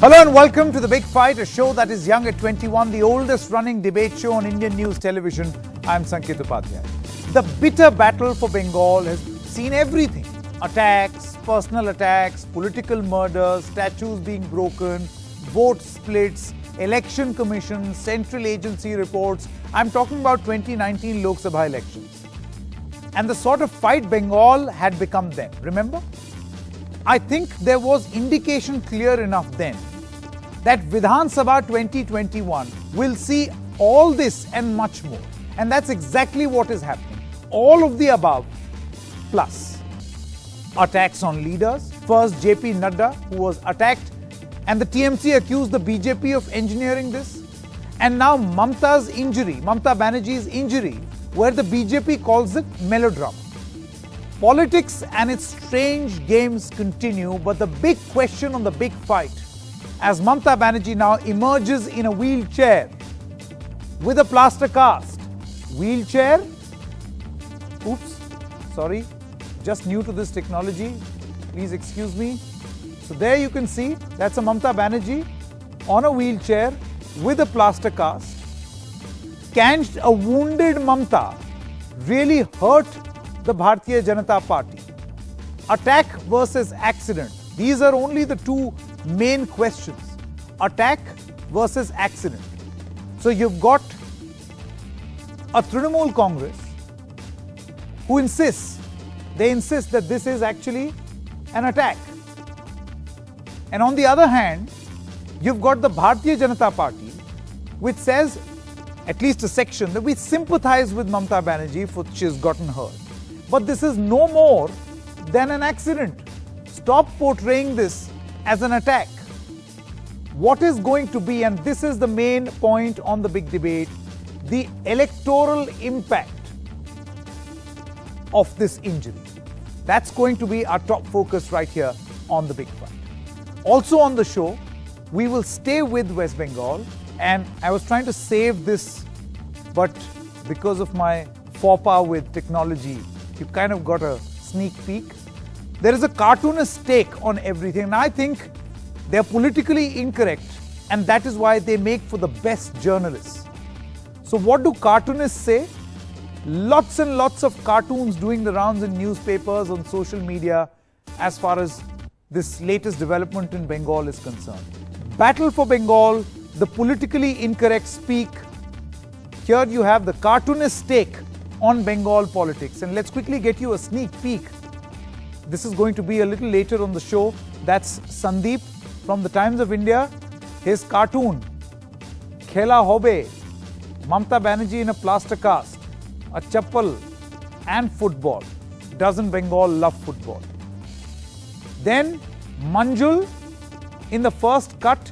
Hello and welcome to The Big Fight, a show that is young at 21, the oldest running debate show on Indian news television. I'm Sanket Upadhyay. The bitter battle for Bengal has seen everything. Attacks, personal attacks, political murders, statues being broken, vote splits, election commissions, central agency reports. I'm talking about 2019 Lok Sabha elections. And the sort of fight Bengal had become then. Remember? I think there was indication clear enough then that Vidhan Sabha 2021 will see all this and much more. And that's exactly what is happening. All of the above, plus attacks on leaders. First, JP Nadda, who was attacked, and the TMC accused the BJP of engineering this. And now Mamta Banerjee's injury, where the BJP calls it melodrama. Politics and its strange games continue, but the big question on The Big Fight, as Mamta Banerjee now emerges in a wheelchair with a plaster cast. Wheelchair? Oops, sorry, just new to this technology. Please excuse me. So there you can see, that's a Mamta Banerjee on a wheelchair with a plaster cast. Can a wounded Mamta really hurt the Bharatiya Janata Party? Attack versus accident. These are only the two main questions. Attack versus accident. So you've got a Trinamool Congress who insist that this is actually an attack. And on the other hand, you've got the Bharatiya Janata Party, which says, at least a section, that we sympathize with Mamta Banerjee for she's gotten hurt. But this is no more than an accident. Stop portraying this as an attack. What is going to be, and this is the main point on the big debate, the electoral impact of this injury. That's going to be our top focus right here on The Big Fight. Also on the show, we will stay with West Bengal, and I was trying to save this, but because of my faux pas with technology, you kind of got a sneak peek. There is a cartoonist take on everything, and I think they're politically incorrect, and that is why they make for the best journalists. So what do cartoonists say? Lots and lots of cartoons doing the rounds in newspapers, on social media, as far as this latest development in Bengal is concerned. Battle for Bengal, the politically incorrect speak. Here you have the cartoonist take on Bengal politics. And let's quickly get you a sneak peek. This is going to be a little later on the show. That's Sandeep from the Times of India. His cartoon, Khela Hobe, Mamta Banerjee in a plaster cast, a chappal and football. Doesn't Bengal love football? Then Manjul in the first cut,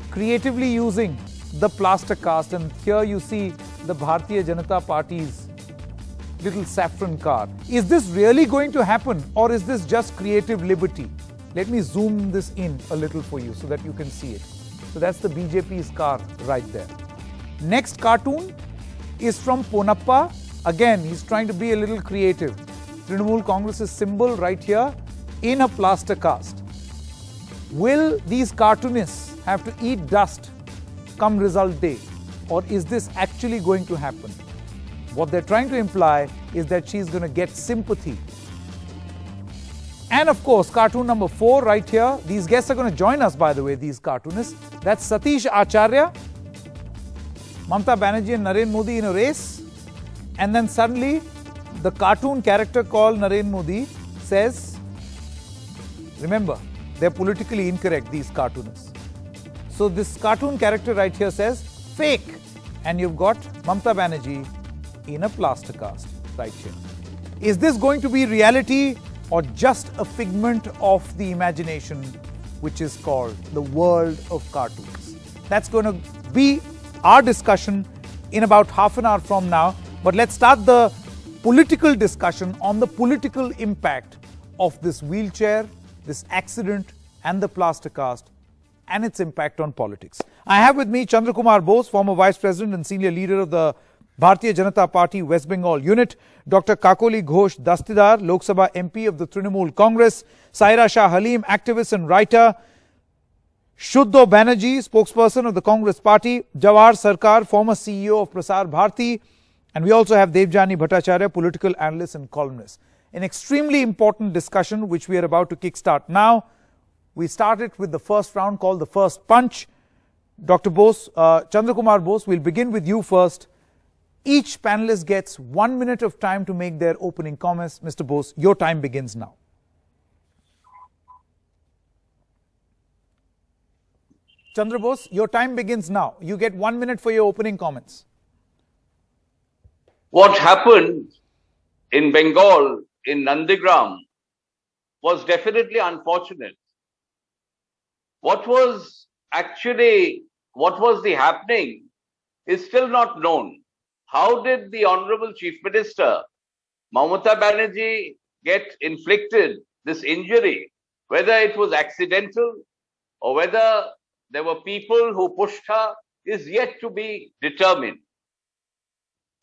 creatively using the plaster cast. And here you see the Bharatiya Janata Party's little saffron car. Is this really going to happen, or is this just creative liberty? Let me zoom this in a little for you so that you can see it. So that's the BJP's car right there. Next cartoon is from Ponappa. Again, he's trying to be a little creative. Trinamool Congress's symbol right here in a plaster cast. Will these cartoonists have to eat dust come result day, or is this actually going to happen? What they're trying to imply is that she's going to get sympathy. And of course, cartoon number 4 right here. These guests are going to join us, by the way, these cartoonists. That's Satish Acharya, Mamta Banerjee and Narendra Modi in a race. And then suddenly, the cartoon character called Narendra Modi says, remember, they're politically incorrect, these cartoonists. So this cartoon character right here says, fake. And you've got Mamta Banerjee in a plaster cast right here. Is this going to be reality, or just a figment of the imagination, which is called the world of cartoons? That's going to be our discussion in about half an hour from now. But let's start the political discussion on the political impact of this wheelchair, this accident, and the plaster cast, and its impact on politics. I have with me Chandrakumar Bose, former Vice President and Senior Leader of the Bharatiya Janata Party West Bengal Unit, Dr. Kakoli Ghosh Dastidar, Lok Sabha MP of the Trinamool Congress, Saira Shah Halim, activist and writer, Shuddho Banerjee, spokesperson of the Congress Party, Jawahar Sarkar, former CEO of Prasar Bharati, and we also have Devjani Bhattacharya, political analyst and columnist. An extremely important discussion which we are about to kickstart now. We started with the first round called the First Punch. Dr. Bose, Chandrakumar Bose, we'll begin with you first. Each panelist gets 1 minute of time to make their opening comments. Mr. Bose, your time begins now. Chandra Bose, your time begins now. You get 1 minute for your opening comments. What happened in Bengal, in Nandigram, was definitely unfortunate. What was the happening is still not known. How did the Honorable Chief Minister, Mamata Banerjee, get inflicted this injury? Whether it was accidental or whether there were people who pushed her is yet to be determined.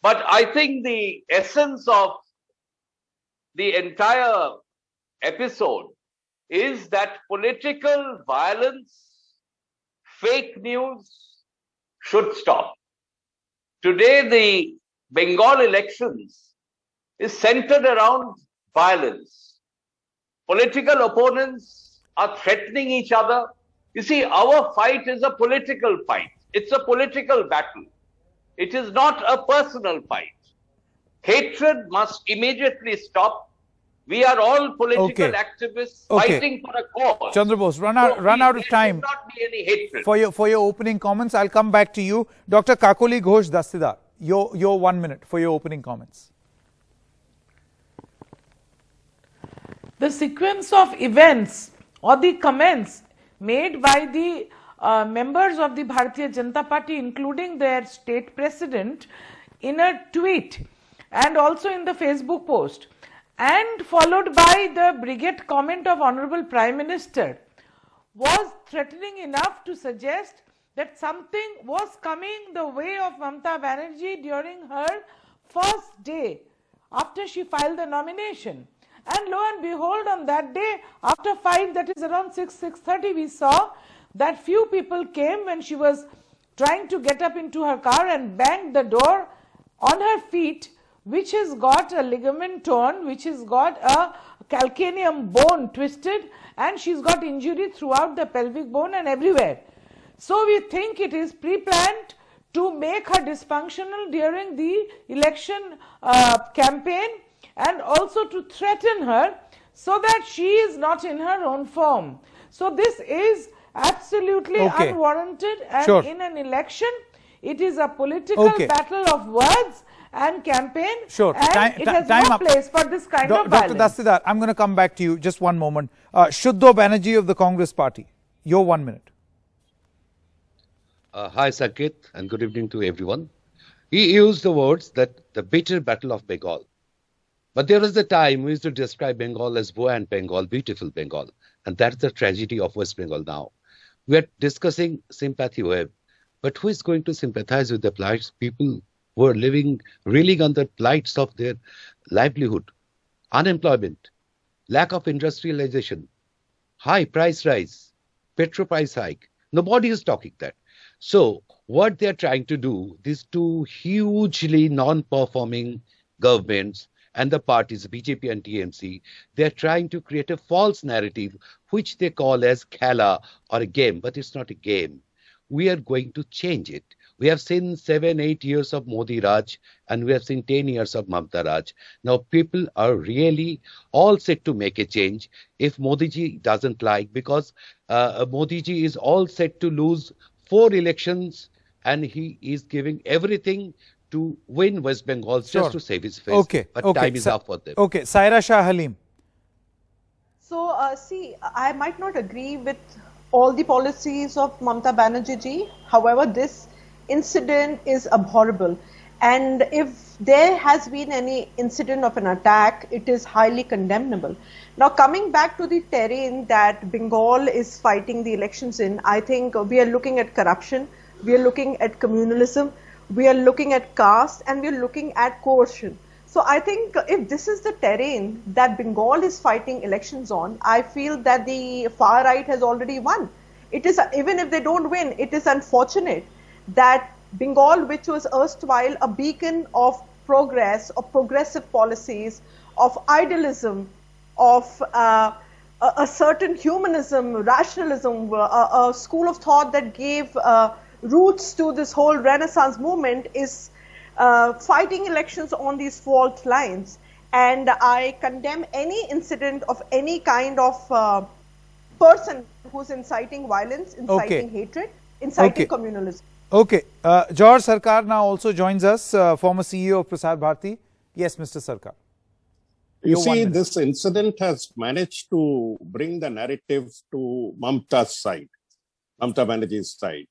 But I think the essence of the entire episode is that political violence, fake news should stop. Today, the Bengal elections is centered around violence. Political opponents are threatening each other. You see, our fight is a political fight. It's a political battle. It is not a personal fight. Hatred must immediately stop. We are all political activists fighting for a cause. Chandra Bose, run out of time. There should not be any hatred. For your opening comments, I'll come back to you. Dr. Kakoli Ghosh Dastidar, your 1 minute for your opening comments. The sequence of events or the comments made by the members of the Bharatiya Janata Party, including their state president, in a tweet and also in the Facebook post, and followed by the brigade comment of Honorable Prime Minister, was threatening enough to suggest that something was coming the way of Mamata Banerjee during her first day after she filed the nomination. And lo and behold, on that day, after 5, that is around 6:30, we saw that few people came when she was trying to get up into her car and banged the door on her feet, which has got a ligament torn, which has got a calcaneum bone twisted, and she's got injury throughout the pelvic bone and everywhere. So we think it is pre-planned to make her dysfunctional during the election campaign, and also to threaten her so that she is not in her own form. So this is absolutely unwarranted, and in an election, it is a political battle of words and campaign, and it has no place for this kind of violence. Dr. Dastidar, I'm going to come back to you. Just 1 moment. Shuddho Banerjee of the Congress Party, your 1 minute. Hi, Sanketh, and good evening to everyone. He used the words that the bitter battle of Bengal. But there was a time we used to describe Bengal as buoyant Bengal, beautiful Bengal. And that's the tragedy of West Bengal now. We are discussing sympathy wave. But who is going to sympathize with the plights? People who are reeling on the plights of their livelihood, unemployment, lack of industrialization, high price rise, petrol price hike. Nobody is talking that. So what they are trying to do, these two hugely non-performing governments, and the parties, BJP and TMC, they are trying to create a false narrative, which they call as Khela or a game, but it's not a game. We are going to change it. We have seen 7-8 years of Modi Raj, and we have seen 10 years of Mamata Raj. Now people are really all set to make a change if Modi ji doesn't like, because Modi ji is all set to lose 4 elections, and he is giving everything to win West Bengal just to save his face. But time is up for them. Saira Shah Halim. So, see, I might not agree with all the policies of Mamata Banerjee ji. However, this incident is abhorrible. And if there has been any incident of an attack, it is highly condemnable. Now, coming back to the terrain that Bengal is fighting the elections in, I think we are looking at corruption, we are looking at communalism, we are looking at caste, and we are looking at coercion. So I think if this is the terrain that Bengal is fighting elections on, I feel that the far right has already won. it is, even if they don't win, it is unfortunate that Bengal, which was erstwhile a beacon of progress, of progressive policies, of idealism, of a certain humanism, rationalism, a school of thought that gave roots to this whole Renaissance movement, is fighting elections on these fault lines. And I condemn any incident of any kind of person who's inciting violence, inciting hatred, inciting communalism. Okay. George Sarkar now also joins us, former CEO of Prasar Bharati. Yes, Mr. Sarkar. You see, this incident has managed to bring the narrative to Mamta's side, Mamta Banerjee's side.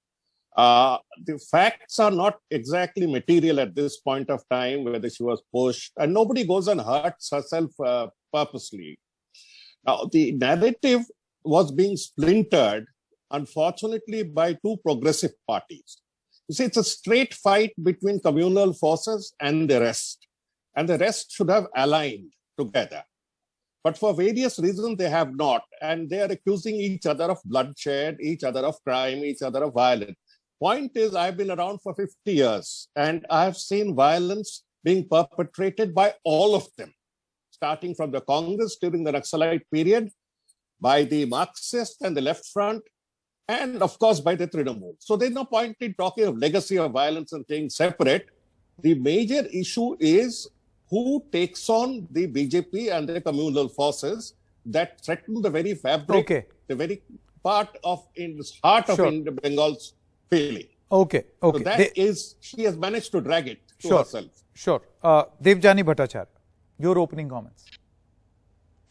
The facts are not exactly material at this point of time, whether she was pushed, and nobody goes and hurts herself purposely. Now, the narrative was being splintered, unfortunately, by two progressive parties. You see, it's a straight fight between communal forces and the rest should have aligned together. But for various reasons, they have not, and they are accusing each other of bloodshed, each other of crime, each other of violence. Point is, I've been around for 50 years, and I've seen violence being perpetrated by all of them, starting from the Congress during the Naxalite period, by the Marxist and the Left Front, and of course by the Trinamool. So there's no point in talking of legacy of violence and things separate. The major issue is who takes on the BJP and the communal forces that threaten the very fabric, the very part of, in the heart of Bengal's feeling. So that is, she has managed to drag it to herself. Devjani Bhattacharya, your opening comments.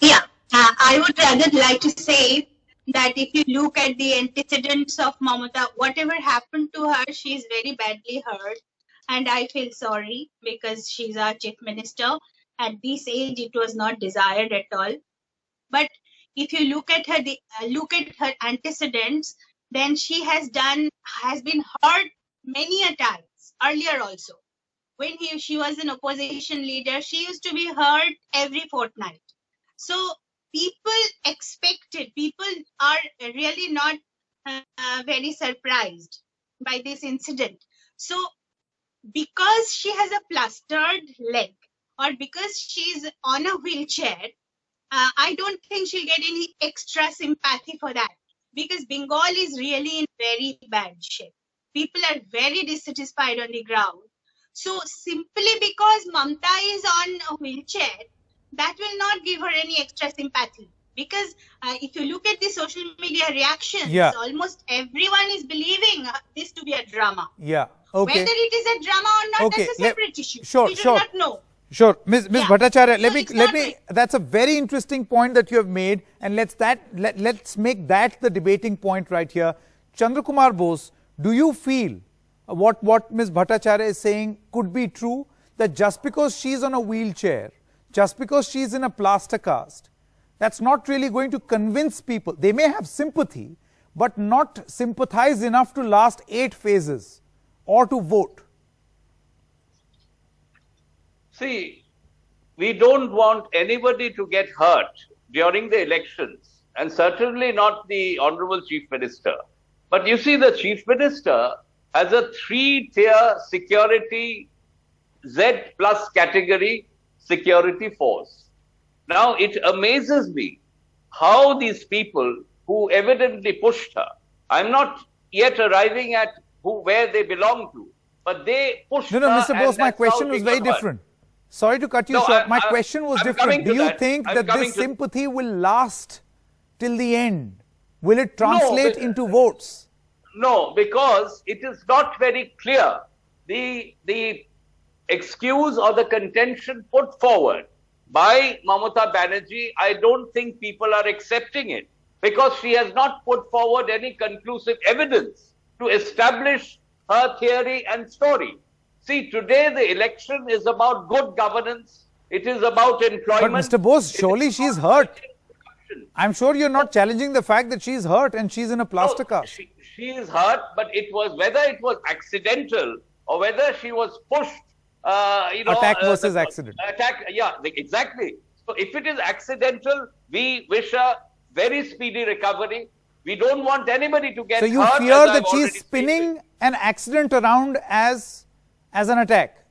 Yeah, I would rather like to say that if you look at the antecedents of Mamata, whatever happened to her, she is very badly hurt. And I feel sorry because she's our chief minister. At this age, it was not desired at all. But if you look at her, antecedents, then she has been hurt many a times earlier also. When she was an opposition leader, she used to be hurt every fortnight. So people are really not very surprised by this incident. So because she has a plastered leg or because she's on a wheelchair, I don't think she'll get any extra sympathy for that, because Bengal is really in very bad shape. People are very dissatisfied on the ground. So simply because Mamta is on a wheelchair, that will not give her any extra sympathy. Because if you look at the social media reactions, almost everyone is believing this to be a drama. Whether it is a drama or not, that's a separate issue. We do not know. Ms. Bhattacharya, let me, that's a very interesting point that you have made, and let's make that the debating point right here. Chandrakumar Bose, do you feel what Ms. Bhattacharya is saying could be true, that just because she's on a wheelchair, just because she's in a plaster cast, that's not really going to convince people? They may have sympathy, but not sympathize enough to last 8 phases or to vote. See, we don't want anybody to get hurt during the elections, and certainly not the Honorable Chief Minister. But you see, the Chief Minister has a 3-tier security Z plus category security force. Now, it amazes me how these people who evidently pushed her, I'm not yet arriving at where they belong to, but they pushed her. No, Mr. Bose, my question was very different. Sorry to cut you short. My question was different. Do you think that this sympathy will last till the end? Will it translate into votes? No, because it is not very clear. The excuse or the contention put forward by Mamata Banerjee, I don't think people are accepting it, because she has not put forward any conclusive evidence to establish her theory and story. See, today the election is about good governance. It is about employment. But Mr. Bose, surely she's hurt. I'm sure you're not challenging the fact that she's hurt and she's in a plaster cast. She is hurt, but it was whether it was accidental or whether she was pushed. Attack versus accident. Attack, exactly. So if it is accidental, we wish her very speedy recovery. We don't want anybody to get So you hurt. fear as that I've already she's spinning stated. an accident around as an attack?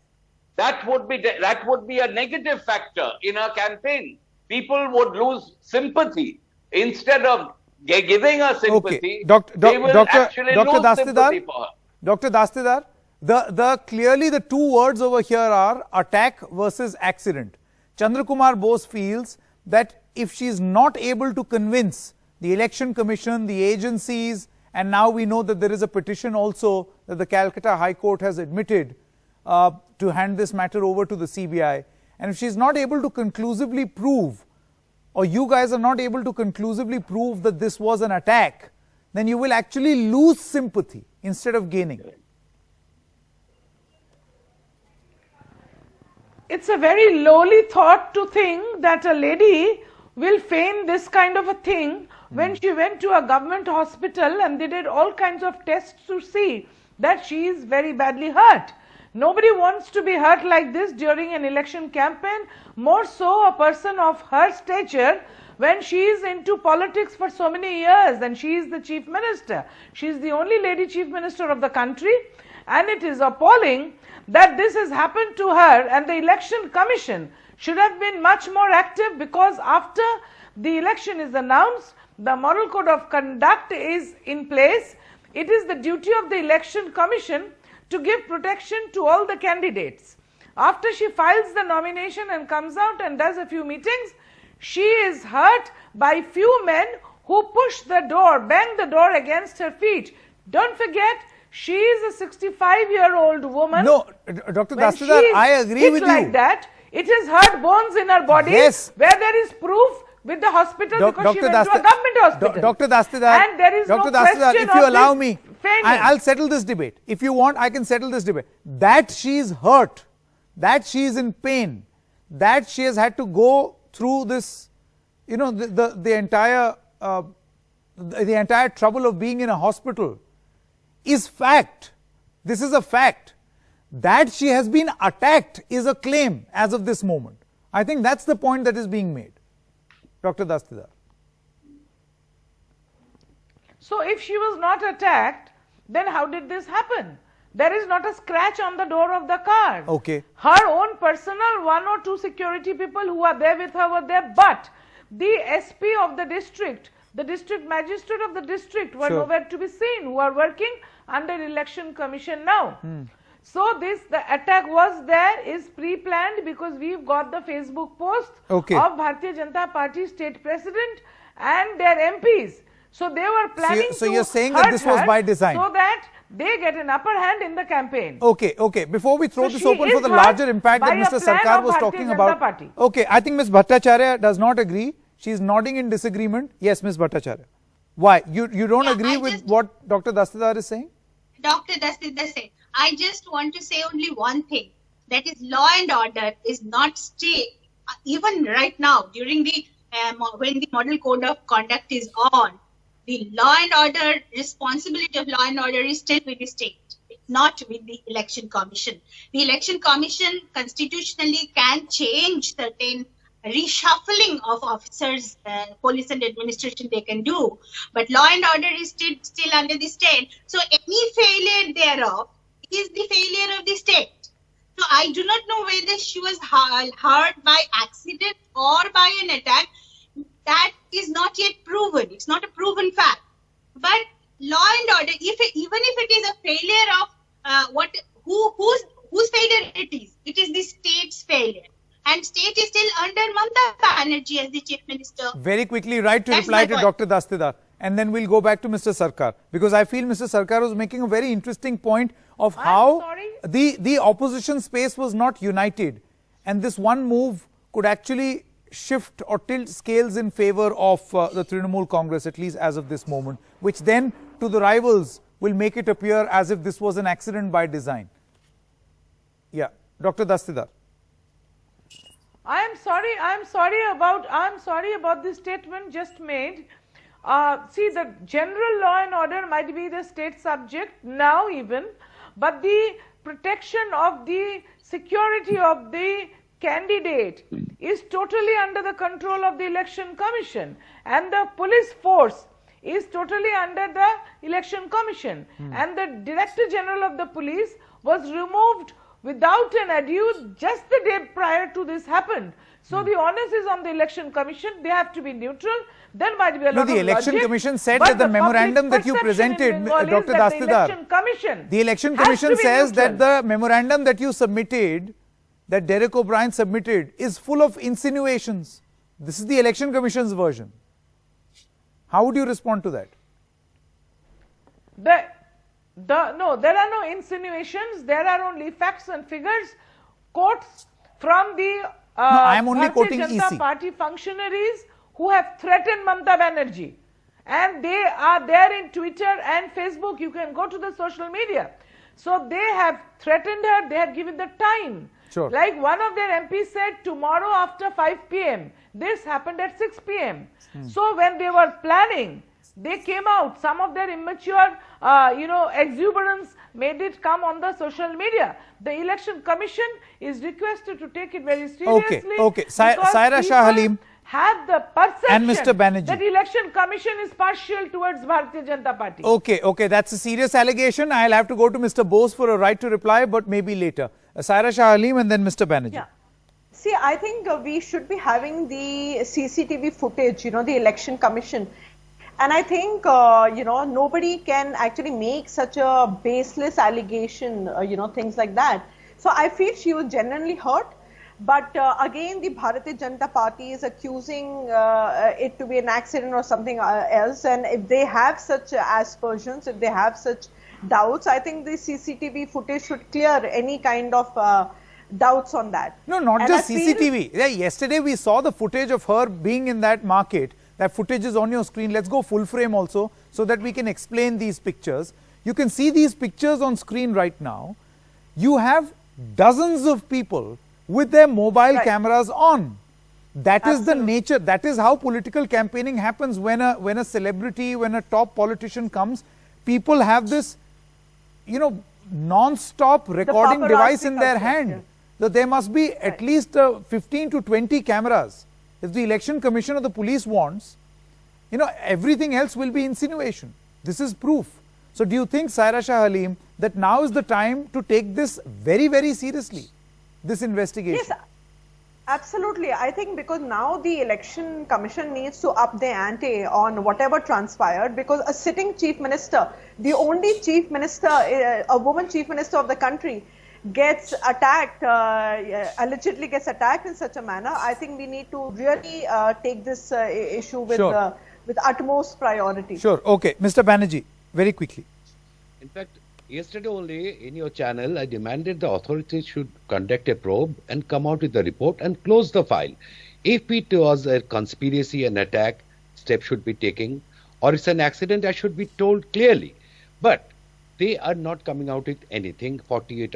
That would be a negative factor in her campaign. People would lose sympathy instead of giving her sympathy. Okay, they will actually lose sympathy Dastidar, for her. Dr. Dastidar, clearly the two words over here are attack versus accident. Chandrakumar Bose feels that if she is not able to convince the Election Commission, the agencies, and now we know that there is a petition also that the Calcutta High Court has admitted to hand this matter over to the CBI, and if she is not able to conclusively prove, or you guys are not able to conclusively prove that this was an attack, then you will actually lose sympathy instead of gaining. It's a very lowly thought to think that a lady will feign this kind of a thing when she went to a government hospital and they did all kinds of tests to see that she is very badly hurt. Nobody wants to be hurt like this during an election campaign, more so a person of her stature when she is into politics for so many years and she is the chief minister. She is the only lady chief minister of the country, and it is appalling that this has happened to her, and the Election Commission should have been much more active, because after the election is announced, the Model Code of Conduct is in place. It is the duty of the Election Commission to give protection to all the candidates. After she files the nomination and comes out and does a few meetings, she is hurt by few men who push the door, bang the door against her feet. Don't forget, she is a 65-year-old woman. No, Dr. Dastidar, I agree with like you. That, it has hurt bones in her body, yes, where there is proof with the hospital because she went to a government hospital. Dr. Dastidar, and there is Dr. no Dastidar, question if you of allow this me, feigning. I'll settle this debate. If you want, I can settle this debate. That she is hurt, that she is in pain, that she has had to go through this, you know, the entire trouble of being in a hospital is fact. This is a fact. That she has been attacked is a claim as of this moment. I think that's the point that is being made. Dr. Dastidar. So if she was not attacked, then how did this happen? There is not a scratch on the door of the car. Okay. Her own personal 1 or 2 security people who are there with her were there, but the SP of the district magistrate of the district were nowhere to be seen, who are working under Election Commission now. So the attack was there, is pre-planned, because we've got the Facebook post of Bharatiya Janata Party state president and their MPs. So they were planning so you're saying that this was by design, so that they get an upper hand in the campaign. Okay. Before we throw this open for the larger impact that Mr. Sarkar was talking about. Okay, I think Ms. Bhattacharya does not agree. She's nodding in disagreement. Yes, Ms. Bhattacharya. Why? You don't agree with what Dr. Dastidar is saying? Dr. Dastidar said, I just want to say only one thing. That is, law and order is not stay. Even right now, during the when the Model Code of Conduct is on, the law and order, responsibility of law and order is still with the state. It's not with the Election Commission. The Election Commission constitutionally can change certain reshuffling of officers, police and administration they can do, but law and order is still under the state. So any failure thereof is the failure of the state. So I do not know whether she was hurt by accident or by an attack. That is not yet proven. It's not a proven fact. But law and order, even if it is a failure of whose failure it is the state's failure. And state is still under Mamata Banerjee as the chief minister. Very quickly, right to reply to Dr. Dastidar, and then we'll go back to Mr. Sarkar, because I feel Mr. Sarkar was making a very interesting point of how the opposition space was not united, and this one move could actually shift or tilt scales in favor of the Trinamool Congress, at least as of this moment, which then to the rivals will make it appear as if this was an accident by design. Yeah, Dr. Dastidar. I am sorry about the statement just made. See, the general law and order might be the state subject now even, but the protection of the security of the candidate is totally under the control of the Election Commission, and the police force is totally under the Election Commission. And the Director General of the Police was removed without an ado just the day prior to this happened. So the onus is on the Election Commission. They have to be neutral. There might be a lot the of Election logic, Commission said but that the memorandum that you perception in presented, Bengal is Dr. that Dastidar, the Election Commission says that the memorandum that you submitted, that Derek O'Brien submitted, is full of insinuations. This is the Election Commission's version. How would you respond to that? No, there are no insinuations. There are only facts and figures. Quotes from the I am only quoting Janata EC. Party functionaries who have threatened Mamata Banerjee. And they are there in Twitter and Facebook. You can go to the social media. So they have threatened her. They have given the time. Sure. Like one of their MPs said, tomorrow after 5 p.m. This happened at 6 p.m. So when they were planning, they came out. Some of their immature, exuberance made it come on the social media. The Election Commission is requested to take it very seriously. Okay. Saira Shah Halim have the perception and Mr. Banerjee that Election Commission is partial towards Bharatiya Janata Party. Okay, that's a serious allegation. I'll have to go to Mr. Bose for a right to reply, but maybe later. Saira Shah Halim and then Mr. Banerjee. Yeah. See, I think we should be having the CCTV footage, the Election Commission. And I think, nobody can actually make such a baseless allegation, things like that. So I feel she was genuinely hurt. But again, the Bharatiya Janata Party is accusing it to be an accident or something else. And if they have such aspersions, if they have such doubts, I think the CCTV footage should clear any kind of doubts on that. No, not just CCTV. Yesterday we saw the footage of her being in that market. That footage is on your screen. Let's go full frame also so that we can explain these pictures. You can see these pictures on screen right now. You have dozens of people with their mobile cameras on. That is the nature. That is how political campaigning happens. When a celebrity, when a top politician comes, people have this, non-stop recording device in their hand. So there must be at least 15 to 20 cameras. If the Election Commission or the police wants, everything else will be insinuation. This is proof. So do you think, Saira Shah Halim, that now is the time to take this very, very seriously, this investigation? Yes, absolutely. I think because now the Election Commission needs to up the ante on whatever transpired, because a sitting chief minister, the only chief minister, a woman chief minister of the country, gets attacked, allegedly gets attacked in such a manner. I think we need to really take this issue with utmost priority. Sure. Okay. Mr. Banerjee, very quickly. In fact, yesterday only in your channel, I demanded the authorities should conduct a probe and come out with the report and close the file. If it was a conspiracy, an attack, steps should be taken, or it's an accident, I should be told clearly. But they are not coming out with anything. 48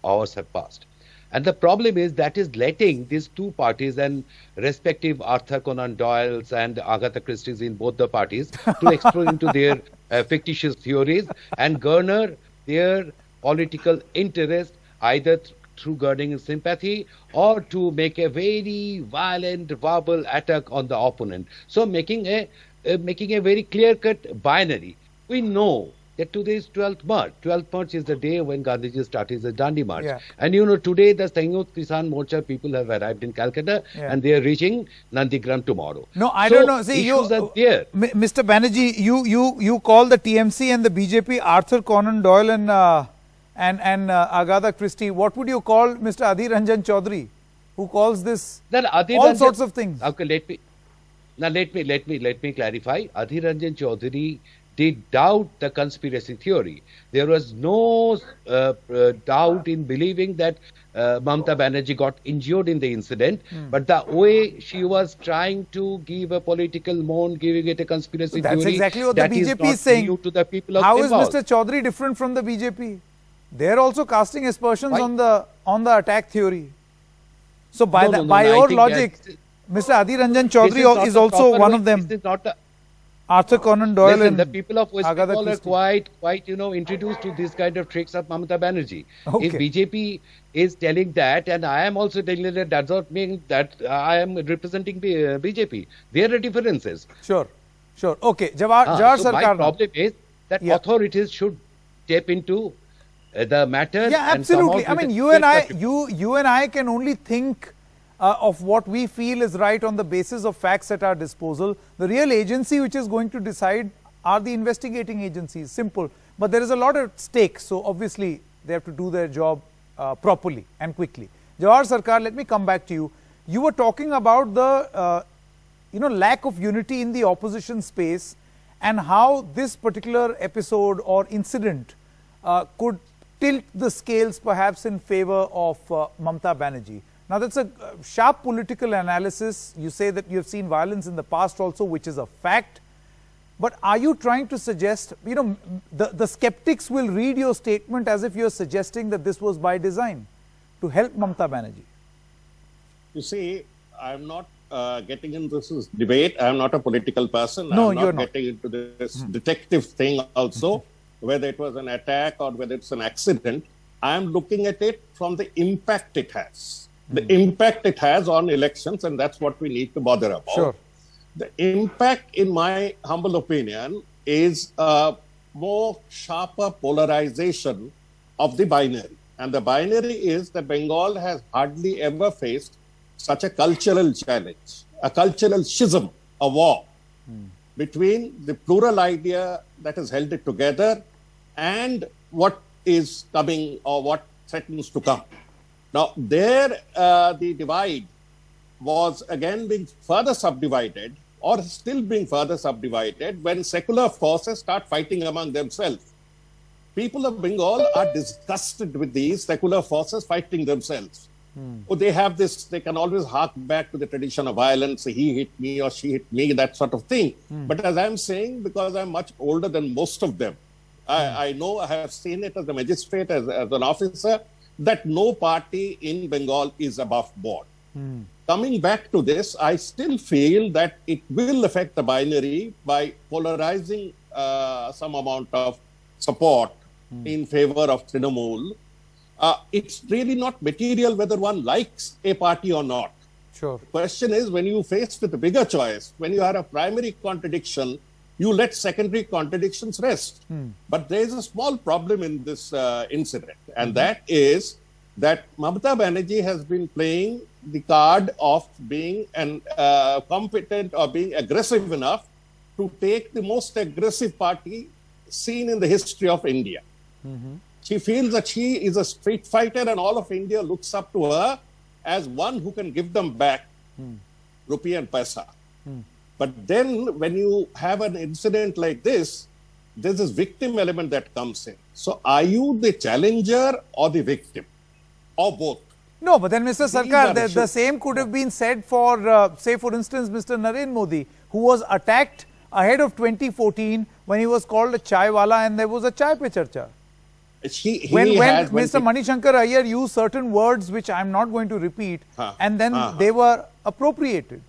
hours have passed. And the problem is that is letting these two parties and respective Arthur Conan Doyle's and Agatha Christie's in both the parties to explore into their fictitious theories and garner their political interest either through garnering sympathy or to make a very violent verbal attack on the opponent. So making a very clear-cut binary. We know that today is 12th March. 12th March is the day when Gandhiji started the Dandi March. Yeah. And today the Sangyukt Kisan Morcha people have arrived in Calcutta and they are reaching Nandigram tomorrow. No, I don't know. See, issues are there. Mr. Banerjee, you call the TMC and the BJP Arthur Conan Doyle and Agatha Christie. What would you call Mr. Adhir Ranjan Chaudhary, who calls this all sorts of things? Okay, let me clarify. Adhir Ranjan Chaudhary did doubt the conspiracy theory. There was no doubt in believing that Mamata Banerjee got injured in the incident, but the way she was trying to give a political moan, giving it a conspiracy theory, that's exactly what the BJP is saying. To the people of How Bengal. is Mr. Chaudhary different from the BJP? They're also casting aspersions on the attack theory. So by your logic, Mr. Adhir Ranjan Chaudhary is also one of them. This is not the Arthur Conan Doyle and the people of West Agatha Bengal are Christie. quite introduced to this kind of tricks of Mamata Banerjee. Okay. If BJP is telling that, and I am also telling that, does not mean that I am representing BJP. There are differences. Sure. Sure. Okay. Jawahar So my Sarkar. problem is that authorities should step into the matter. Yeah, absolutely. I mean, you and I can only think of what we feel is right on the basis of facts at our disposal. The real agency which is going to decide are the investigating agencies. Simple. But there is a lot at stake. So obviously, they have to do their job properly and quickly. Jawahar Sarkar, let me come back to you. You were talking about the lack of unity in the opposition space and how this particular episode or incident could tilt the scales perhaps in favor of Mamata Banerjee. Now that's a sharp political analysis. You say that you have seen violence in the past also, which is a fact. But are you trying to suggest, the skeptics will read your statement as if you're suggesting that this was by design to help Mamata Banerjee? You see, I'm not getting into this debate. I'm not a political person. No, I'm you're not getting into this detective thing also, whether it was an attack or whether it's an accident. I'm looking at it from the impact it has. The impact it has on elections, and that's what we need to bother about. Sure. The impact, in my humble opinion, is a more sharper polarization of the binary. And the binary is that Bengal has hardly ever faced such a cultural challenge, a cultural schism, a war between the plural idea that has held it together and what is coming or what threatens to come. Now, there the divide was again being further subdivided or still being further subdivided when secular forces start fighting among themselves. People of Bengal are disgusted with these secular forces fighting themselves. Oh, they have this, they can always hark back to the tradition of violence, he hit me or she hit me, that sort of thing. But as I'm saying, because I'm much older than most of them, I know, I have seen it as a magistrate, as an officer, that no party in Bengal is above board. Coming back to this, I still feel that it will affect the binary by polarizing some amount of support in favor of Trinamool. It's really not material whether one likes a party or not. Sure. The question is, when you face with a bigger choice, when you have a primary contradiction, you let secondary contradictions rest. But there is a small problem in this incident, and that is that Mamata Banerjee has been playing the card of being competent or being aggressive enough to take the most aggressive party seen in the history of India. She feels that she is a street fighter and all of India looks up to her as one who can give them back rupee and paisa. But then when you have an incident like this, there's this victim element that comes in. So are you the challenger or the victim? Or both? No, but then Mr. Sarkar, the same could have been said for, say for instance, Mr. Narendra Modi, who was attacked ahead of 2014 when he was called a chai wala and there was a chai pe charcha. When Mr. Manishankar Iyer used certain words which I am not going to repeat, and then they were appropriated.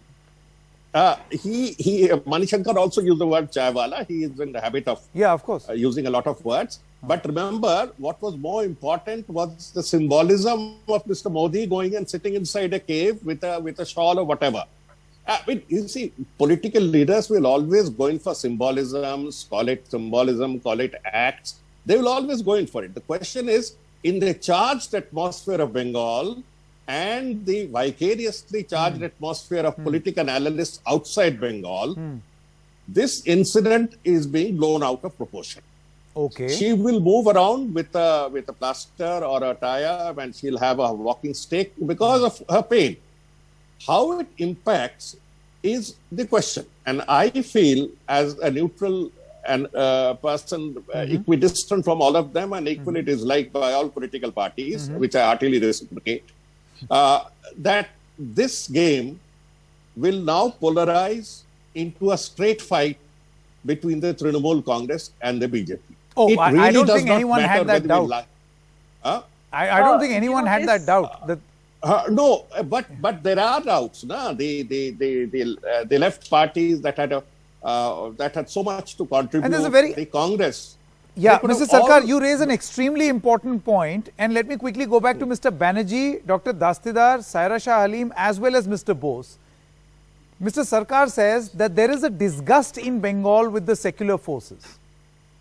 Manishankar also used the word chai wala. He is in the habit of using a lot of words. But remember, what was more important was the symbolism of Mr. Modi going and sitting inside a cave with a shawl or whatever. I mean, you see, political leaders will always go in for symbolisms, call it symbolism, call it acts. They will always go in for it. The question is, in the charged atmosphere of Bengal and the vicariously charged atmosphere of political analysts outside Bengal, this incident is being blown out of proportion. Okay. She will move around with a plaster or a tire and she'll have a walking stick because of her pain. How it impacts is the question. And I feel, as a neutral and person equidistant from all of them and equally disliked by all political parties, which I heartily reciprocate, that this game will now polarize into a straight fight between the Trinamool Congress and the BJP. Oh, really I don't think anyone had that doubt. I don't think anyone had that doubt. No, but there are doubts. No? The left parties that had so much to contribute. And there's a very the Congress. Yeah, Mr. Sarkar, you raise an extremely important point, and let me quickly go back to Mr. Banerjee, Dr. Dastidar, Saira Shah Halim, as well as Mr. Bose. Mr. Sarkar says that there is a disgust in Bengal with the secular forces.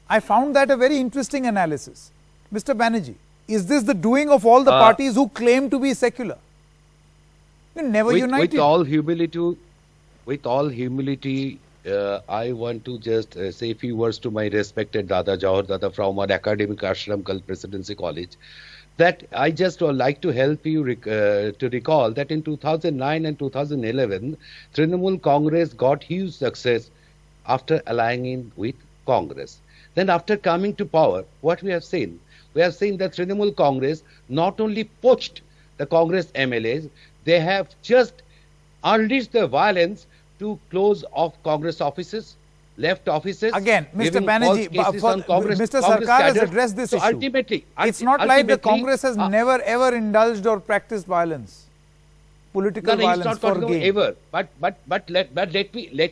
I found that a very interesting analysis. Mr. Banerjee, is this the doing of all the parties who claim to be secular? You never united. With all humility, I want to just say a few words to my respected Dada Jawahar Dada from our academic ashram called Presidency College. That I just would like to help you to recall that in 2009 and 2011, Trinamool Congress got huge success after aligning with Congress. Then after coming to power, what we have seen? We have seen that Trinamool Congress not only poached the Congress MLAs, they have just unleashed the violence to close off Congress offices, left offices. Again, Mr. Banerjee, Mr. Sarkar has addressed this issue. Ultimately, it's not like the Congress has never ever indulged or practiced violence, political violence it's not for gain. Ever. But let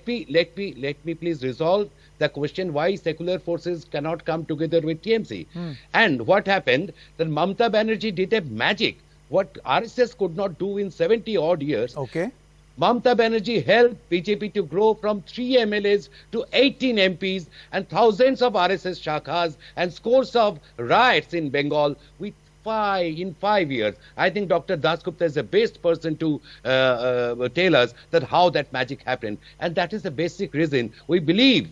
me please resolve the question why secular forces cannot come together with TMC. And what happened? That Mamata Banerjee did a magic what RSS could not do in 70 odd years. Okay. Mamata Banerjee helped BJP to grow from 3 MLAs to 18 MPs and thousands of RSS shakhas and scores of riots in Bengal in 5 years. I think Dr. Dasgupta is the best person to tell us that how that magic happened. And that is the basic reason we believe,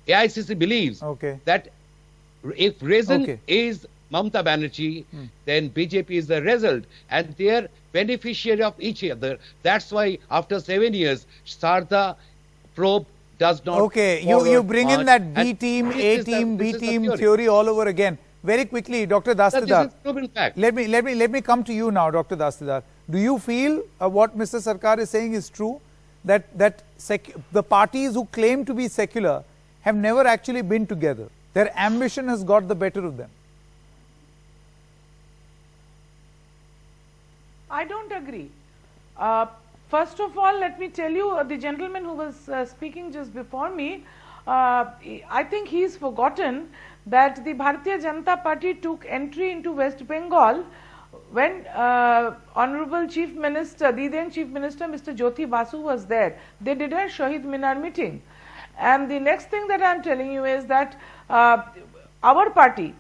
AICC believes that if reason is Mamata Banerjee, then BJP is the result and they are beneficiary of each other. That's why after 7 years, Sardha probe does not. Okay, you bring in that B team, A team, B team theory all over again. Very quickly, Dr. Dastidar. This is proven fact. Let me come to you now, Dr. Dastidar. Do you feel what Mr. Sarkar is saying is true? That the parties who claim to be secular have never actually been together. Their ambition has got the better of them. I don't agree. First of all, let me tell you, the gentleman who was speaking just before me, I think he's forgotten that the Bharatiya Janata Party took entry into West Bengal when Honorable Chief Minister, the then Chief Minister Mr. Jyoti Basu was there. They did a Shahid Minar meeting. And the next thing that I am telling you is that our party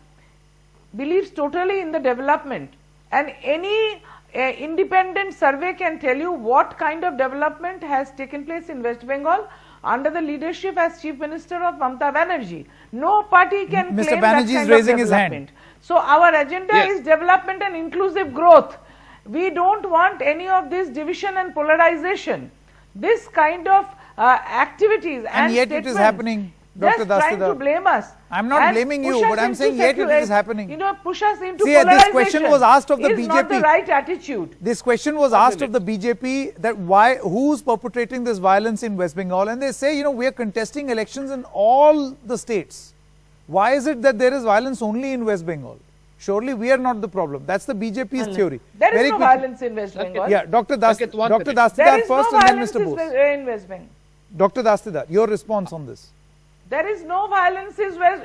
believes totally in the development, and any independent survey can tell you what kind of development has taken place in West Bengal under the leadership as Chief Minister of Mamata Banerjee. No party can Mr. claim Banerjee that is kind raising of his development. hand. So our agenda is development and inclusive growth. We don't want any of this division and polarization. This kind of activities and yet it is happening, Dr. Dastidar. Trying to blame us. I'm not blaming you, but I'm saying yet it is happening. You know, push us into See, polarization. this question was asked of the BJP. Is not the right attitude. This question was asked of the BJP that who's perpetrating this violence in West Bengal, and they say, you know, we are contesting elections in all the states. Why is it that there is violence only in West Bengal? Surely we are not the problem. That's the BJP's theory. There is no violence in West Bengal. Yeah, Dr. Dastidar first and then Mr. Bose. In West Bengal. Dr. Dastidar, your response on this. There is no violence in West.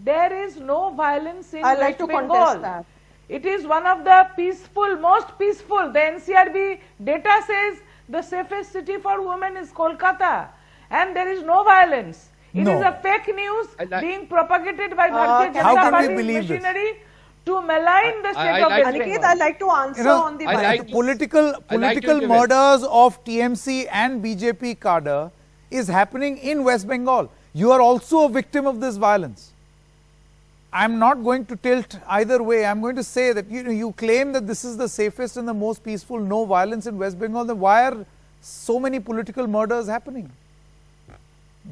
There is no violence in West Bengal. I'd like to contest that. It is one of the most peaceful. The NCRB data says the safest city for women is Kolkata, and there is no violence. It is a fake news being propagated by Bharatiya Janata Party's machinery to malign the state of West Bengal. Aniket, I'd like to answer on the political murders of TMC and BJP cadre is happening in West Bengal. You are also a victim of this violence. I'm not going to tilt either way. I'm going to say that you claim that this is the safest and the most peaceful, no violence in West Bengal. Then why are so many political murders happening?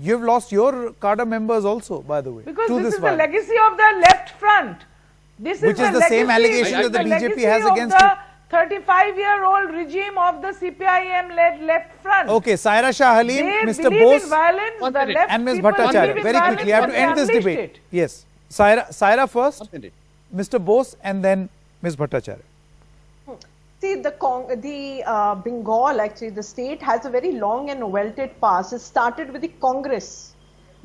You've lost your cadre members also, by the way. Because this is the legacy of the left front. This is the same allegation that the BJP has against it. 35-year-old regime of the CPIM-led left front. Okay, Saira Shah Halim, Mr. Bose, and Ms. Bhattacharya. Very quickly, I have to end this debate. Yes, Saira first, Mr. Bose, and then Ms. Bhattacharya. See, the Bengal, actually, the state has a very long and welted past. It started with the Congress.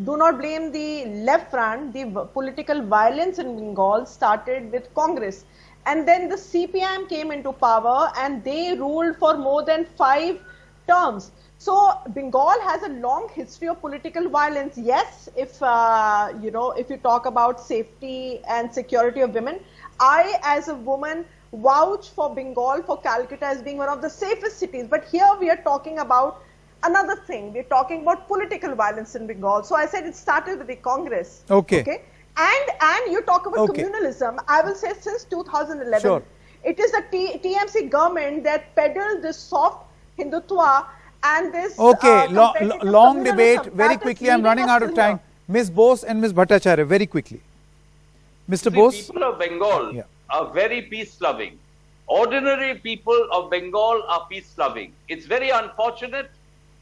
Do not blame the left front. The political violence in Bengal started with Congress. And then the CPIM came into power and they ruled for more than 5 terms. So Bengal has a long history of political violence. Yes, if if you talk about safety and security of women, I as a woman vouch for Bengal, for Calcutta as being one of the safest cities. But here we are talking about another thing. We're talking about political violence in Bengal. So I said it started with the Congress. Okay. And you talk about communalism. I will say since 2011, sure. It is the TMC government that peddled this soft Hindutva and this long debate. Very quickly, I'm running out of time. Ms. Bose and Ms. Bhattacharya, very quickly. Mr. Bose? People of Bengal are very peace-loving. Ordinary people of Bengal are peace-loving. It's very unfortunate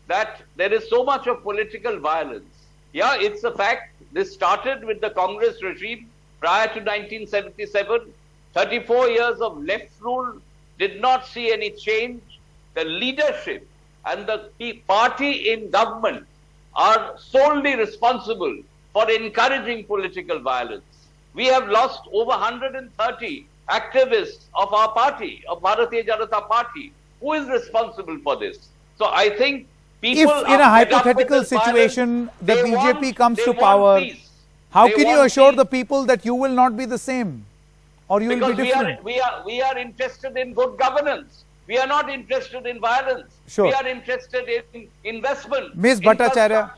that there is so much of political violence. Yeah, it's a fact. This started with the Congress regime prior to 1977. 34 years of left rule did not see any change. The leadership and the party in government are solely responsible for encouraging political violence. We have lost over 130 activists of our party, of Bharatiya Janata Party. Who is responsible for this? So I think people if in a hypothetical situation the BJP comes to power, how can you assure the people that you will not be the same or you will be different? We are interested in good governance. We are not interested in violence. Sure. We are interested in investment. Ms. Bhattacharya,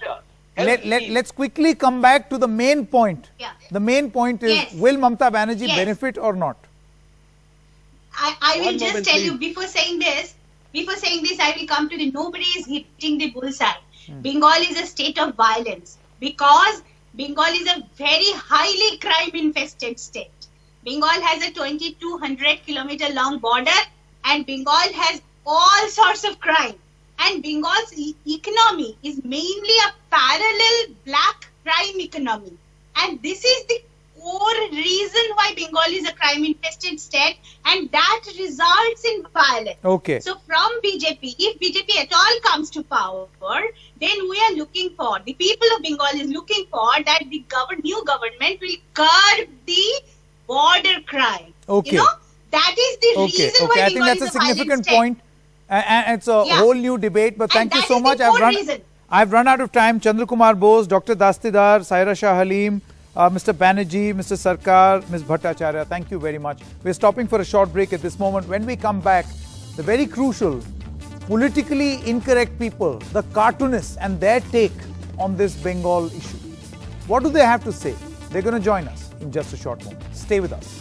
let's quickly come back to the main point. Yeah. The main point is, will Mamata Banerjee benefit or not? I will just tell you, before saying this, I will come to the nobody is hitting the bullseye. Bengal is a state of violence because Bengal is a very highly crime-infested state. Bengal has a 2,200-kilometer long border, and Bengal has all sorts of crime. And Bengal's economy is mainly a parallel black crime economy. And this is the core reason why Bengal is a crime-infested state, and that results in violence. Okay. So from BJP, if BJP at all comes to power, then we are looking for, the people of Bengal is looking for that the new government will curb the border crime. Okay. You know, that is the reason why I Bengal think that's is a significant violent point. And it's a whole new debate, but thank you so much. I've run out of time. Chandrakumar Bose, Dr. Dastidar, Saira Shah Halim, Mr. Banerjee, Mr. Sarkar, Ms. Bhattacharya, thank you very much. We're stopping for a short break at this moment. When we come back, the very crucial, politically incorrect people, the cartoonists and their take on this Bengal issue. What do they have to say? They're going to join us in just a short moment. Stay with us.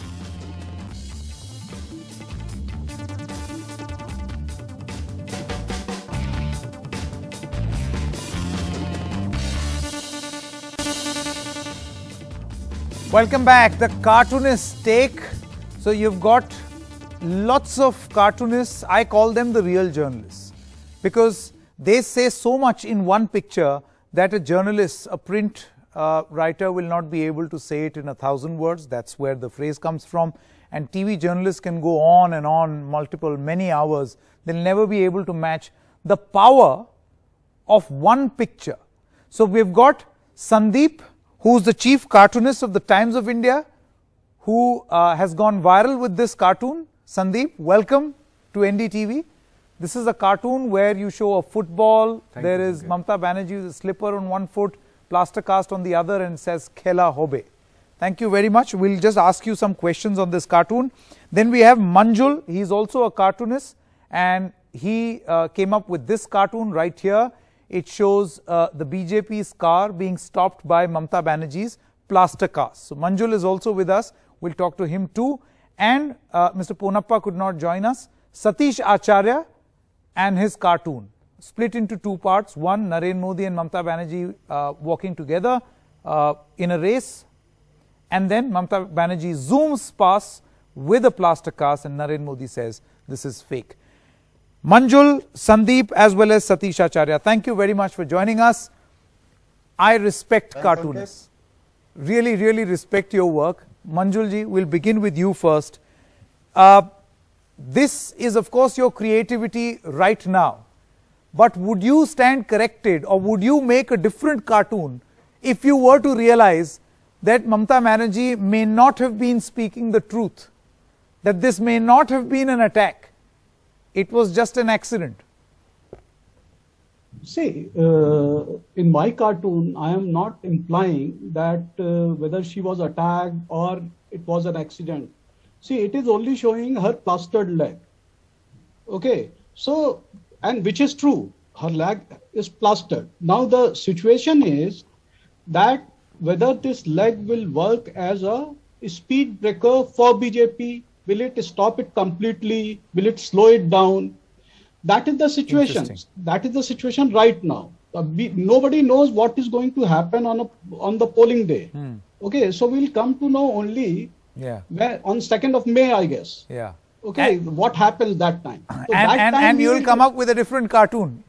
Welcome back. The cartoonist take. So you've got lots of cartoonists. I call them the real journalists because they say so much in one picture that a journalist, a print writer will not be able to say it in 1,000 words. That's where the phrase comes from. And TV journalists can go on and on many hours. They'll never be able to match the power of one picture. So we've got Sandeep, who's the chief cartoonist of the Times of India, who has gone viral with this cartoon. Sandeep, welcome to NDTV. This is a cartoon where you show a football. There is Mamata Banerjee with a slipper on one foot, plaster cast on the other, and says Khela Hobe. Thank you very much. We'll just ask you some questions on this cartoon. Then we have Manjul. He's also a cartoonist, and he came up with this cartoon right here. It shows the BJP's car being stopped by Mamata Banerjee's plaster cast. So Manjul is also with us. We'll talk to him too. And Mr. Ponappa could not join us. Satish Acharya and his cartoon, split into two parts. One, Narendra Modi and Mamata Banerjee walking together in a race. And then Mamata Banerjee zooms past with a plaster cast and Narendra Modi says, this is fake. Manjul, Sandeep, as well as Satish Acharya, thank you very much for joining us. I respect cartoonists. Really, really respect your work. Manjulji, we'll begin with you first. This is, of course, your creativity right now. But would you stand corrected or would you make a different cartoon if you were to realize that Mamata Banerjee may not have been speaking the truth, that this may not have been an attack? It was just an accident. See, in my cartoon, I am not implying that whether she was attacked or it was an accident. See, it is only showing her plastered leg. Okay, so, and which is true, her leg is plastered. Now the situation is that whether this leg will work as a speed breaker for BJP, will it stop it completely, will it slow it down? That is the situation. That is the situation right now. Nobody knows what is going to happen on the polling day. Okay, so we'll come to know only on 2nd of May, I guess. Yeah. Okay, what happens that time? So and you'll come up with a different cartoon.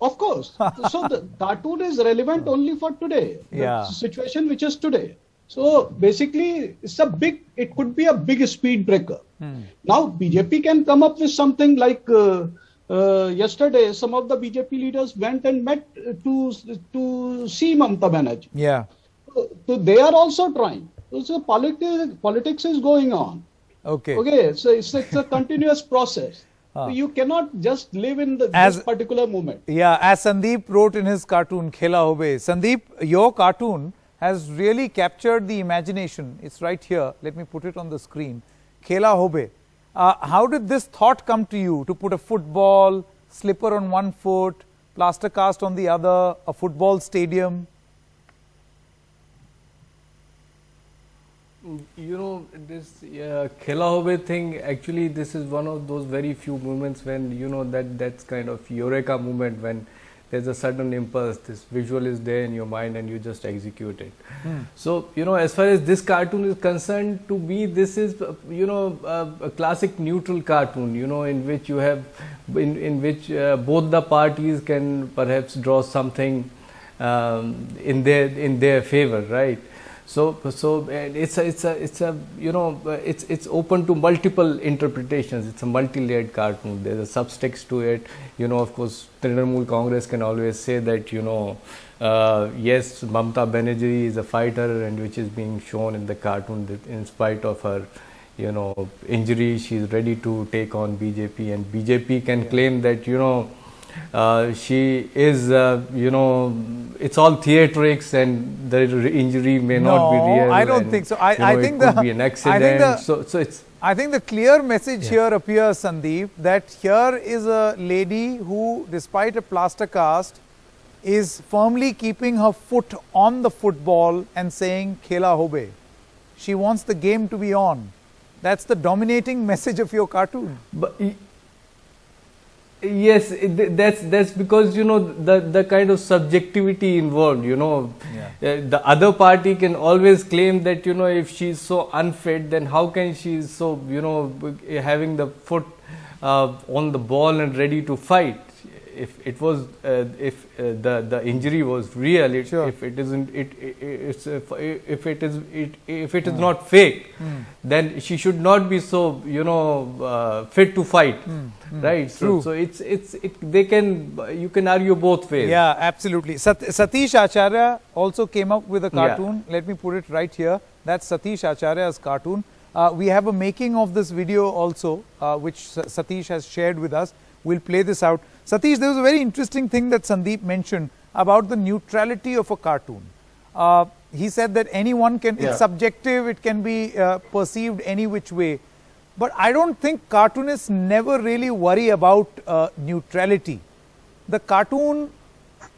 Of course. So the cartoon is relevant only for today. The situation which is today. So basically, it could be a big speed breaker. Now BJP can come up with something like yesterday, some of the BJP leaders went and met to see Mamata Banerjee. Yeah. So they are also trying. So politics is going on. Okay. Okay. So it's a continuous process. So you cannot just live in this particular moment. Yeah. As Sandeep wrote in his cartoon, Khela Hobe. Sandeep, your cartoon has really captured the imagination. It's right here. Let me put it on the screen. Khela Hobe. How did this thought come to you to put a football, slipper on one foot, plaster cast on the other, a football stadium? You know, this Khela Hobe thing, actually this is one of those very few moments when, you know, that's kind of eureka moment, when there's a sudden impulse, this visual is there in your mind and you just execute it. So, you know, as far as this cartoon is concerned, to me this is, you know, a classic neutral cartoon, you know, in which you have, in which both the parties can perhaps draw something in their favor, right? So it's you know, it's open to multiple interpretations. It's a multi-layered cartoon. There's a subtext to it. You know, of course, Trinamool Congress can always say that, you know, yes, Mamata Banerjee is a fighter, and which is being shown in the cartoon, that in spite of her, you know, injury, she is ready to take on BJP, and BJP can claim that, you know, she is, you know, it's all theatrics and the injury may not be real. I don't think so. I think it could be an accident. So it's. I think the clear message here appears, Sandeep, that here is a lady who, despite a plaster cast, is firmly keeping her foot on the football and saying Khela Hobe. She wants the game to be on. That's the dominating message of your cartoon. But, yes, that's because, you know, the kind of subjectivity involved, you know. The other party can always claim that, you know, if she's so unfit, then how can she so, you know, having the foot on the ball and ready to fight? If it was, if the injury was real, if it isn't, if it is not fake, then she should not be so, you know, fit to fight, right? So they can, you can argue both ways. Yeah, absolutely. Satish Acharya also came up with a cartoon. Let me put it right here. That's Satish Acharya's cartoon. We have a making of this video also, which Satish has shared with us. We'll play this out. Satish, there was a very interesting thing that Sandeep mentioned about the neutrality of a cartoon. He said that anyone can, it's subjective, it can be perceived any which way. But I don't think cartoonists never really worry about neutrality. The cartoon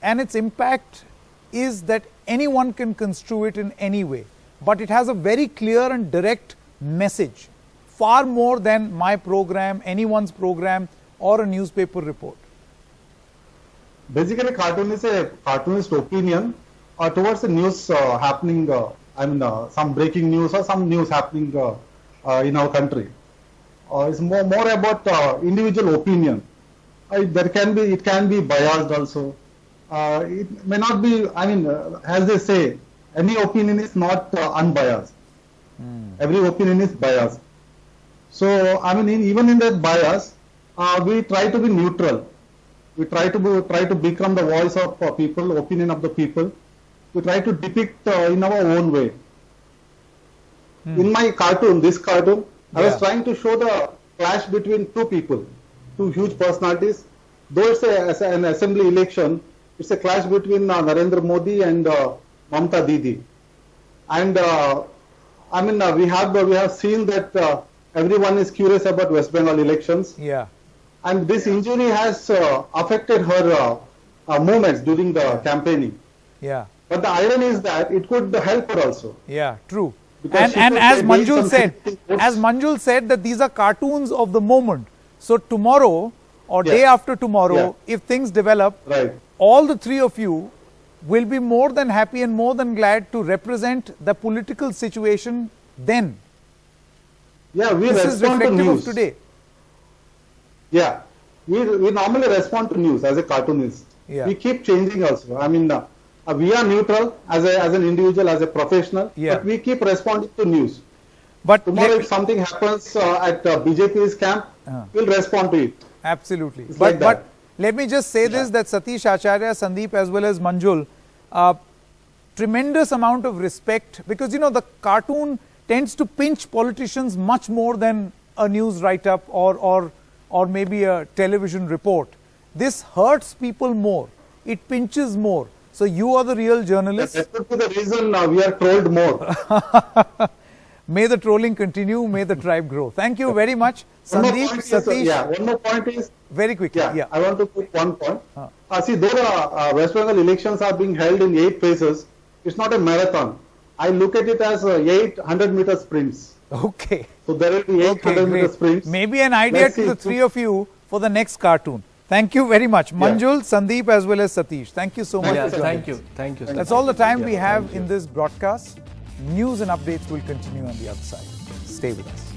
and its impact is that anyone can construe it in any way. But it has a very clear and direct message, far more than my program, anyone's program, or a newspaper report. Basically, cartoon is a cartoonist opinion towards the news happening, some breaking news or some news happening in our country. It's more about individual opinion. It can be biased also. It may not be, as they say, any opinion is not unbiased. Every opinion is biased. So, even in that bias, we try to be neutral. We try to become the voice of people, opinion of the people. We try to depict in our own way. In my cartoon, this cartoon, I was trying to show the clash between two people, two huge personalities. Though it's an assembly election, It's a clash between Narendra Modi and Mamta Didi. And we have seen that everyone is curious about West Bengal elections. Yeah. And this injury has affected her movements during the campaigning. Yeah. But the irony is that it could help her also. Yeah, true. Because And she as could make Manjul said that these are cartoons of the moment. So tomorrow or day after tomorrow, if things develop, all the three of you will be more than happy and more than glad to represent the political situation then. Yeah, we this is respond to reflective news of today. Yeah, we normally respond to news as a cartoonist. Yeah. We keep changing also. I mean, we are neutral as an individual, as a professional, but we keep responding to news. But tomorrow, if something happens at BJP's camp, we'll respond to it. Absolutely. It's But, like that. let me just say this, that Satish Acharya, Sandeep as well as Manjul, tremendous amount of respect, because the cartoon tends to pinch politicians much more than a news write-up or maybe a television report. This hurts people more. It pinches more. So you are the real journalist. That's the reason we are trolled more. May the trolling continue. May the tribe grow. Thank you very much, Sandeep, Satish. One more point is very quickly. Yeah, I want to put one point. See, though the West Bengal elections are being held in 8 phases, it's not a marathon. I look at it as 800-meter sprints. Okay. So there will be 800-meter sprints. Maybe an idea to the three of you for the next cartoon. Thank you very much, Manjul, Sandeep as well as Satish. Thank you so much. Thank you. Thank you. That's all the time we have in this broadcast. News and updates will continue on the other side. Stay with us.